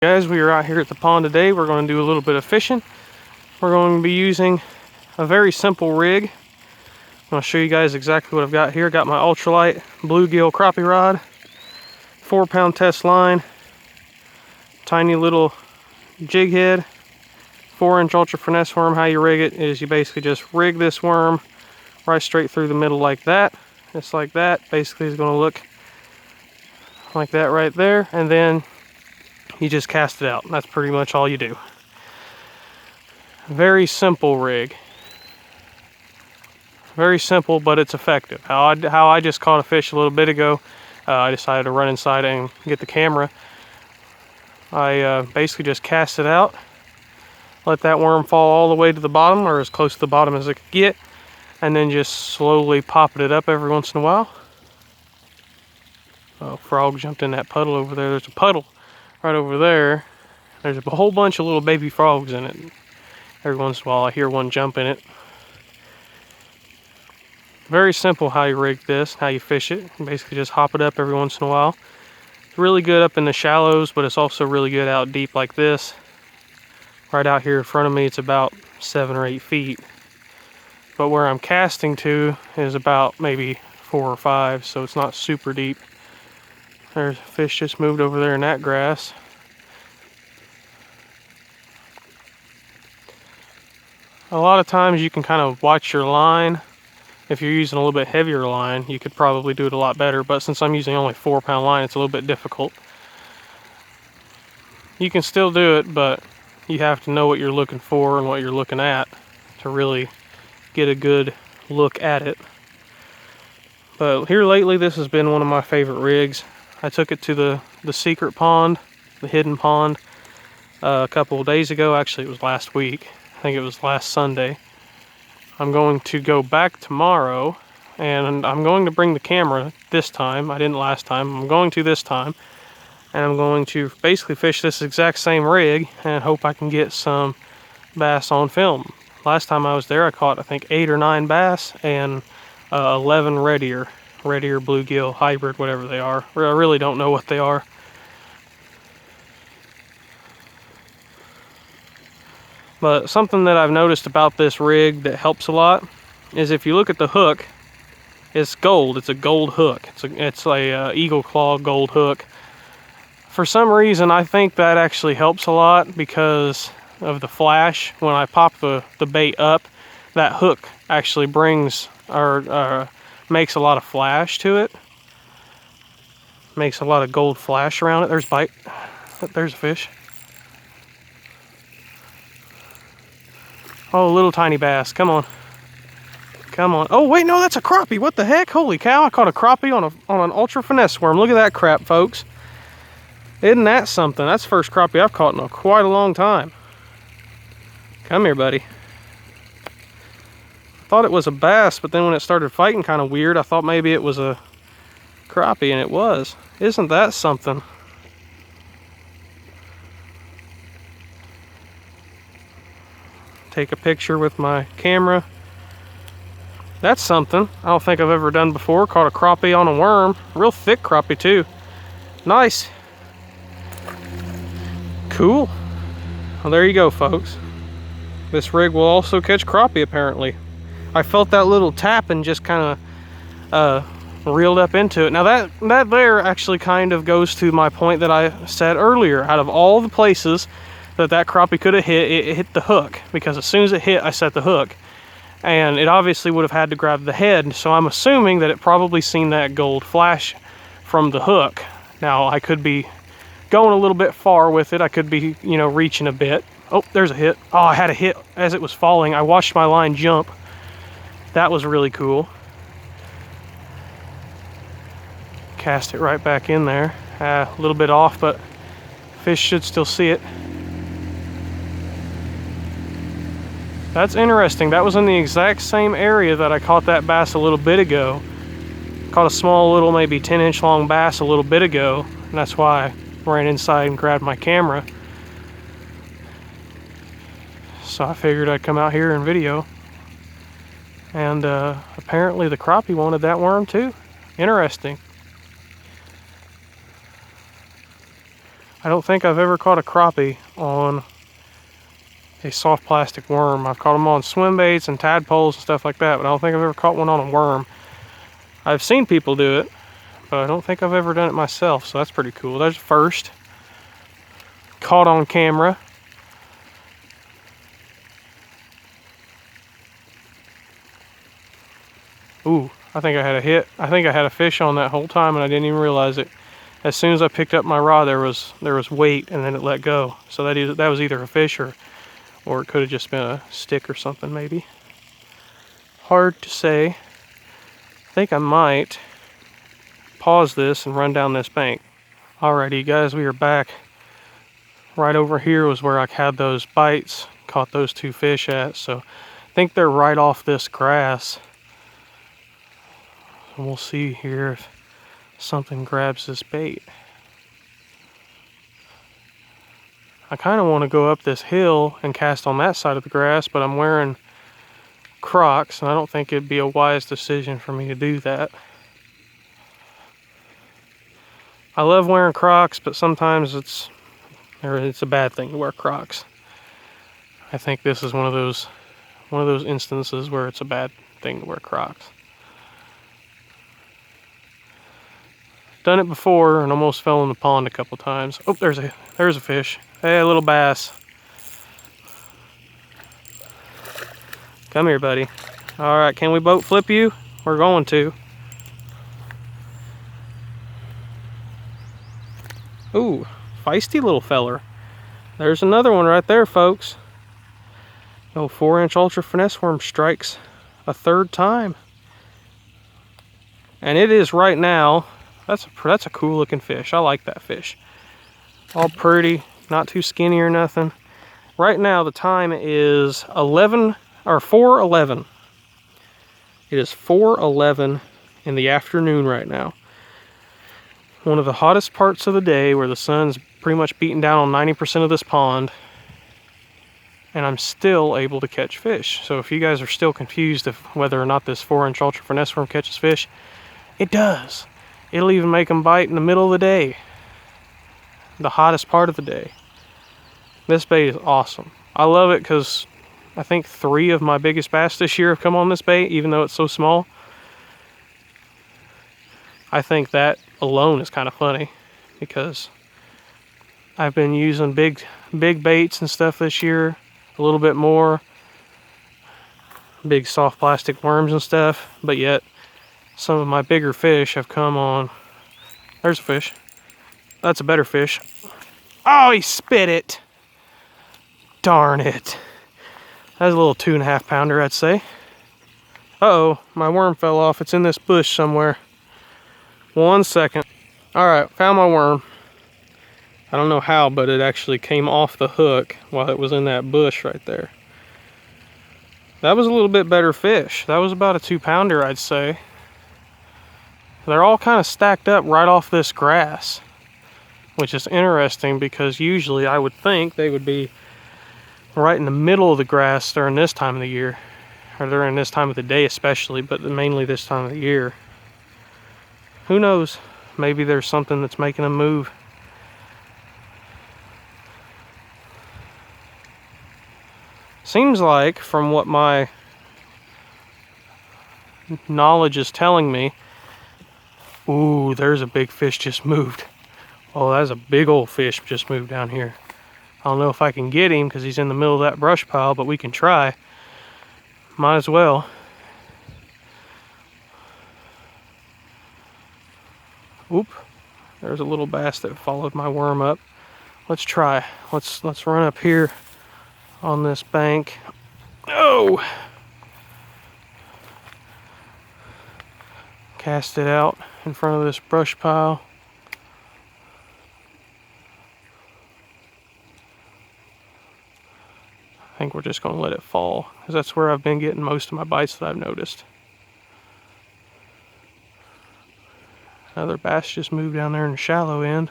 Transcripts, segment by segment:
Guys, we are out here at the pond today. We're going to do a little bit of fishing. We're going to be using a very simple rig. I'm going to show you guys exactly what I've got here. Got my ultralight bluegill crappie rod, 4-pound test line, tiny little jig head, 4-inch ultra finesse worm. How you rig it is you basically just rig this worm right straight through the middle like that. Just like that. Basically it's going to look like that right there, and then you just cast it out. That's pretty much all you do. Very simple rig. Very simple, but it's effective. How I just caught a fish a little bit ago, I decided to run inside and get the camera. I basically just cast it out, let that worm fall all the way to the bottom, or as close to the bottom as it could get, and then just slowly popping it up every once in a while. Oh, frog jumped in that puddle over there. There's a puddle right over there. There's a whole bunch of little baby frogs in it. Every once in a while I hear one jump in it. Very simple how you rig this, how you fish it. You basically just hop it up every once in a while. It's really good up in the shallows, but it's also really good out deep like this. Right out here in front of me, it's about 7 or 8 feet. But where I'm casting to is about maybe 4 or 5, so it's not super deep. There's a fish just moved over there in that grass. A lot of times you can kind of watch your line. If you're using a little bit heavier line, you could probably do it a lot better, but since I'm using only 4-pound line, it's a little bit difficult. You can still do it, but you have to know what you're looking for and what you're looking at to really get a good look at it. But here lately, this has been one of my favorite rigs. I took it to the secret pond, the hidden pond, a couple of days ago. Actually, it was last week. I think it was last Sunday. I'm going to go back tomorrow, and I'm going to bring the camera this time. I didn't last time. I'm going to this time, and I'm going to basically fish this exact same rig and hope I can get some bass on film. Last time I was there, I caught, I think, 8 or 9 bass and 11 red ear bluegill hybrid, whatever they are. I really don't know what they are. But something that I've noticed about this rig that helps a lot is if you look at the hook, it's gold. It's a gold hook. It's a eagle claw gold hook. For some reason, I think that actually helps a lot because of the flash. When I pop the bait up, that hook actually brings or makes a lot of flash to it. Makes a lot of gold flash around it. There's bite. There's a fish. Oh, little tiny bass. Come on. Come on. Oh, wait, no, that's a crappie. What the heck? Holy cow, I caught a crappie on an ultra finesse worm. Look at that crap, folks. Isn't that something? That's the first crappie I've caught in quite a long time. Come here, buddy. I thought it was a bass, but then when it started fighting kind of weird, I thought maybe it was a crappie, and it was. Isn't that something? Take a picture with my camera. That's something I don't think I've ever done before. Caught a crappie on a worm. Real thick crappie too. Nice. Cool. Well, there you go, folks. This rig will also catch crappie, apparently. I felt that little tap and just kind of reeled up into it. Now that there actually kind of goes to my point that I said earlier. Out of all the places that crappie could have hit, it hit the hook, because as soon as it hit, I set the hook, and it obviously would have had to grab the head. So I'm assuming that it probably seen that gold flash from the hook. Now I could be going a little bit far with it. I could be, you know, reaching a bit. Oh, there's a hit. Oh, I had a hit as it was falling. I watched my line jump. That was really cool. Cast it right back in there. A little bit off, but fish should still see it. That's interesting. That was in the exact same area that I caught that bass a little bit ago. Caught a small little, maybe 10-inch long bass a little bit ago, and that's why I ran inside and grabbed my camera. So I figured I'd come out here and video. And apparently the crappie wanted that worm too. Interesting. I don't think I've ever caught a crappie on a soft plastic worm. I've caught them on swim baits and tadpoles and stuff like that, but I don't think I've ever caught one on a worm. I've seen people do it, but I don't think I've ever done it myself, so that's pretty cool. There's the first. Caught on camera. Ooh, I think I had a hit. I think I had a fish on that whole time and I didn't even realize it. As soon as I picked up my rod, there was weight and then it let go. So that was either a fish or it could have just been a stick or something maybe. Hard to say. I think I might pause this and run down this bank. Alrighty guys, we are back. Right over here was where I had those bites, caught those 2 fish at. So I think they're right off this grass. And we'll see here if something grabs this bait. I kind of want to go up this hill and cast on that side of the grass, but I'm wearing Crocs and I don't think it'd be a wise decision for me to do that. I love wearing Crocs, but sometimes it's a bad thing to wear Crocs. I think this is one of those instances where it's a bad thing to wear Crocs. Done it before and almost fell in the pond a couple times. Oh, there's a fish. Hey, a little bass. Come here, buddy. All right, can we boat flip you? We're going to. Ooh, feisty little feller. There's another one right there, folks. Oh, 4-inch ultra finesse worm strikes a 3rd time. And it is right now. That's a cool looking fish. I like that fish. All pretty, not too skinny or nothing. Right now the time is 4:11. It is 4:11 in the afternoon right now. One of the hottest parts of the day where the sun's pretty much beating down on 90% of this pond. And I'm still able to catch fish. So if you guys are still confused of whether or not this 4-inch ultra finesse worm catches fish, it does. It'll even make them bite in the middle of the day. The hottest part of the day. This bait is awesome. I love it because I think 3 of my biggest bass this year have come on this bait, even though it's so small. I think that alone is kind of funny because I've been using big baits and stuff this year, a little bit more. Big soft plastic worms and stuff, but yet some of my bigger fish have come on. There's a fish. That's a better fish. Oh, he spit it. Darn it. That's a little 2.5 pounder, I'd say. Uh-oh, my worm fell off. It's in this bush somewhere. 1 second. All right, found my worm. I don't know how, but it actually came off the hook while it was in that bush right there. That was a little bit better fish. That was about a 2 pounder, I'd say. They're all kind of stacked up right off this grass, which is interesting because usually I would think they would be right in the middle of the grass during this time of the year, or during this time of the day especially, but mainly this time of the year. Who knows? Maybe there's something that's making them move. Seems like, from what my knowledge is telling me, ooh, there's a big fish just moved. Oh, that's a big old fish just moved down here. I don't know if I can get him because he's in the middle of that brush pile, but we can try. Might as well. Oop, there's a little bass that followed my worm up. Let's try. Let's run up here on this bank. Oh! Cast it out in front of this brush pile. I think we're just going to let it fall because that's where I've been getting most of my bites that I've noticed. Another bass just moved down there in the shallow end.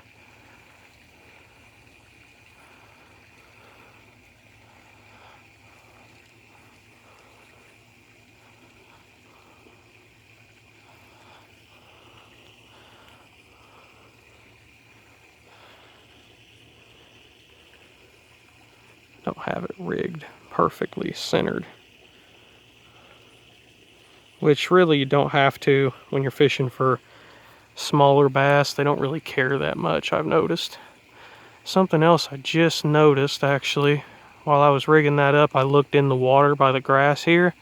don't have it rigged perfectly centered. Which really you don't have to when you're fishing for smaller bass. They don't really care that much, I've noticed. Something else I just noticed actually, while I was rigging that up, I looked in the water by the grass here,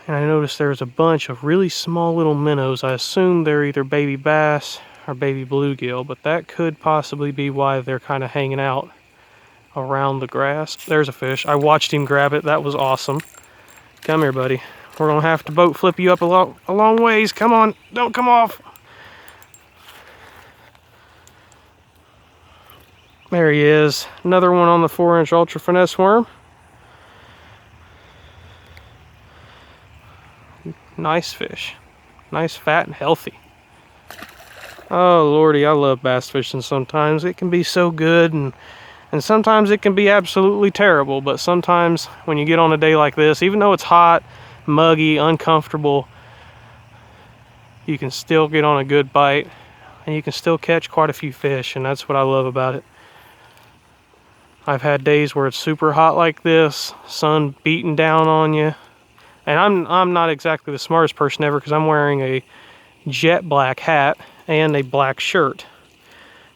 and I noticed there's a bunch of really small little minnows. I assume they're either baby bass or baby bluegill, but that could possibly be why they're kind of hanging out around the grass. There's a fish. I watched him grab it. That was awesome. Come here, buddy. We're gonna have to boat flip you up a long ways. Come on, don't come off. There he is. Another one on the 4-inch ultra finesse worm. Nice fish. Nice, fat, and healthy. Oh lordy, I love bass fishing sometimes. It can be so good, and sometimes it can be absolutely terrible. But sometimes when you get on a day like this, even though it's hot, muggy, uncomfortable, you can still get on a good bite, and you can still catch quite a few fish, and that's what I love about it. I've had days where it's super hot like this, sun beating down on you, and I'm not exactly the smartest person ever because I'm wearing a jet black hat and a black shirt,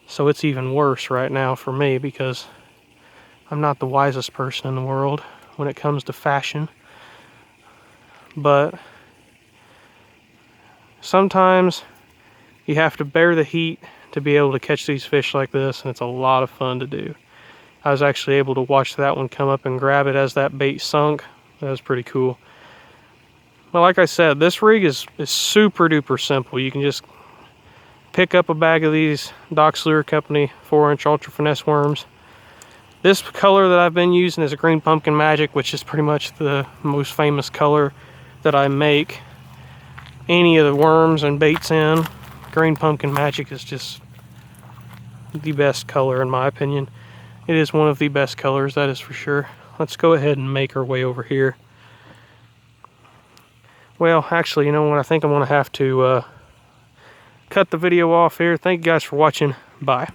so it's even worse right now for me because I'm not the wisest person in the world when it comes to fashion. But sometimes you have to bear the heat to be able to catch these fish like this, and it's a lot of fun to do. I was actually able to watch that one come up and grab it as that bait sunk. That was pretty cool. Well, like I said, this rig is super duper simple. You can just pick up a bag of these Doc's Lure Company 4-inch ultra finesse worms. This color that I've been using is a Green Pumpkin Magic, which is pretty much the most famous color that I make any of the worms and baits in. Green Pumpkin Magic is just the best color in my opinion. It is one of the best colors, that is for sure. Let's go ahead and make our way over here. Well, actually, you know what? I think I'm going to have to cut the video off here. Thank you guys for watching. Bye.